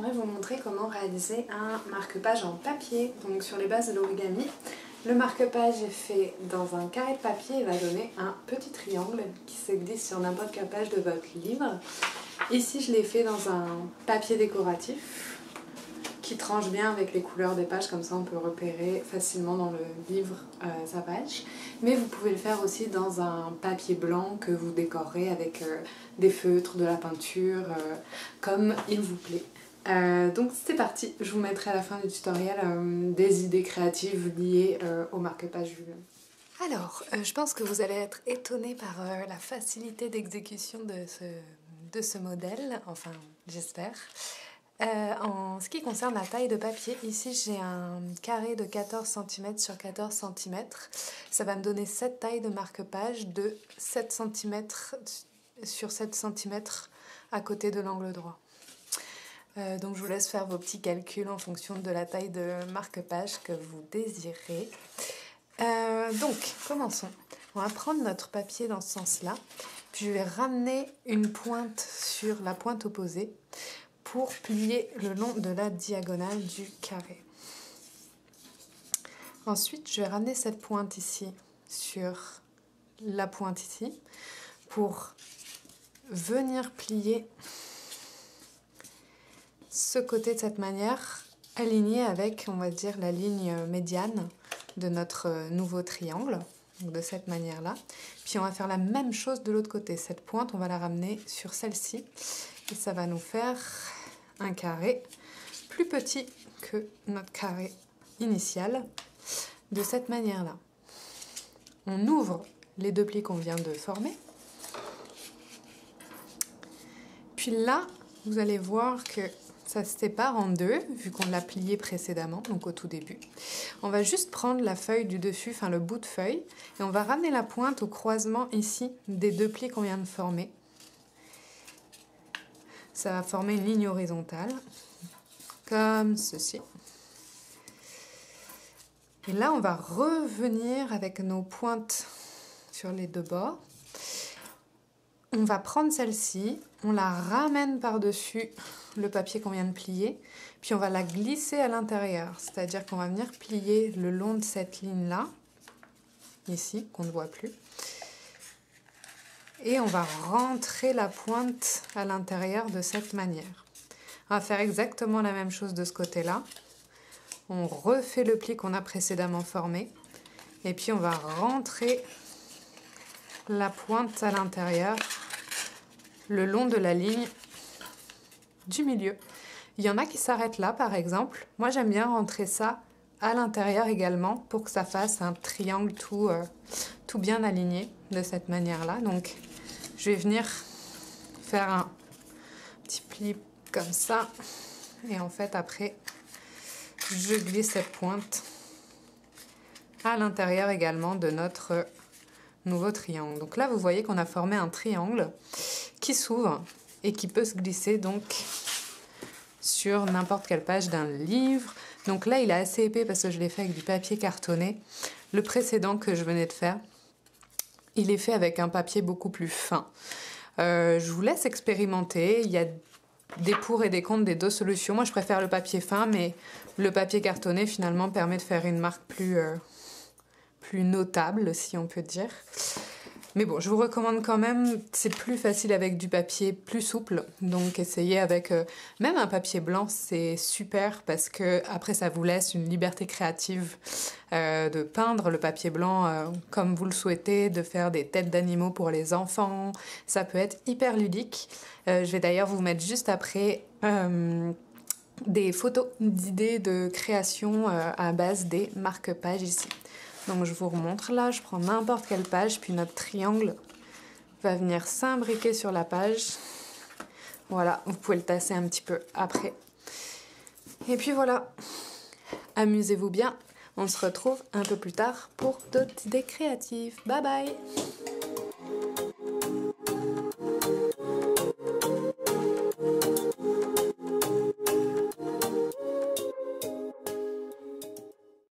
j'aimerais vous montrer comment réaliser un marque-page en papier, donc sur les bases de l'origami. Le marque-page est fait dans un carré de papier et va donner un petit triangle qui se glisse sur n'importe quelle page de votre livre. Ici je l'ai fait dans un papier décoratif qui tranche bien avec les couleurs des pages, comme ça on peut repérer facilement dans le livre sa page. Mais vous pouvez le faire aussi dans un papier blanc que vous décorez avec des feutres, de la peinture, comme il vous plaît. Donc c'est parti, je vous mettrai à la fin du tutoriel des idées créatives liées au marque-page lui-même. Alors, je pense que vous allez être étonnés par la facilité d'exécution de ce modèle, enfin j'espère. En ce qui concerne la taille de papier, ici j'ai un carré de 14 cm sur 14 cm. Ça va me donner cette taille de marque-page de 7 cm sur 7 cm à côté de l'angle droit. Donc je vous laisse faire vos petits calculs en fonction de la taille de marque-page que vous désirez. Donc commençons. On va prendre notre papier dans ce sens-là, puis je vais ramener une pointe sur la pointe opposée pour plier le long de la diagonale du carré. Ensuite, je vais ramener cette pointe ici sur la pointe ici pour venir plier ce côté de cette manière, aligné avec, on va dire, la ligne médiane de notre nouveau triangle, donc de cette manière-là. Puis on va faire la même chose de l'autre côté. Cette pointe, on va la ramener sur celle-ci et ça va nous faire un carré plus petit que notre carré initial, de cette manière-là. On ouvre les deux plis qu'on vient de former. Puis là, vous allez voir que ça se sépare en deux, vu qu'on l'a plié précédemment, donc au tout début. On va juste prendre la feuille du dessus, enfin le bout de feuille, et on va ramener la pointe au croisement ici des deux plis qu'on vient de former. Ça va former une ligne horizontale, comme ceci. Et là, on va revenir avec nos pointes sur les deux bords. On va prendre celle-ci, on la ramène par-dessus le papier qu'on vient de plier, puis on va la glisser à l'intérieur. C'est-à-dire qu'on va venir plier le long de cette ligne-là, ici, qu'on ne voit plus. Et on va rentrer la pointe à l'intérieur de cette manière. On va faire exactement la même chose de ce côté-là. On refait le pli qu'on a précédemment formé. Et puis on va rentrer la pointe à l'intérieur, le long de la ligne du milieu. Il y en a qui s'arrêtent là, par exemple. Moi, j'aime bien rentrer ça à l'intérieur également pour que ça fasse un triangle tout bien aligné de cette manière-là. Donc, je vais venir faire un petit pli comme ça. Et en fait, après, je glisse cette pointe à l'intérieur également de notre nouveau triangle. Donc là, vous voyez qu'on a formé un triangle qui s'ouvre et qui peut se glisser donc sur n'importe quelle page d'un livre. Donc là, il est assez épais parce que je l'ai fait avec du papier cartonné. Le précédent que je venais de faire, il est fait avec un papier beaucoup plus fin. Je vous laisse expérimenter. Il y a des pour et des contre des deux solutions. Moi, je préfère le papier fin, mais le papier cartonné, finalement, permet de faire une marque plus notable, si on peut dire. Mais bon, je vous recommande quand même, c'est plus facile avec du papier plus souple, donc essayez avec même un papier blanc, c'est super parce que après ça vous laisse une liberté créative de peindre le papier blanc comme vous le souhaitez, de faire des têtes d'animaux pour les enfants, ça peut être hyper ludique. Je vais d'ailleurs vous mettre juste après des photos d'idées de création à base des marque-pages ici. Donc je vous remontre là, je prends n'importe quelle page, puis notre triangle va venir s'imbriquer sur la page. Voilà, vous pouvez le tasser un petit peu après. Et puis voilà, amusez-vous bien. On se retrouve un peu plus tard pour d'autres idées créatives. Bye bye!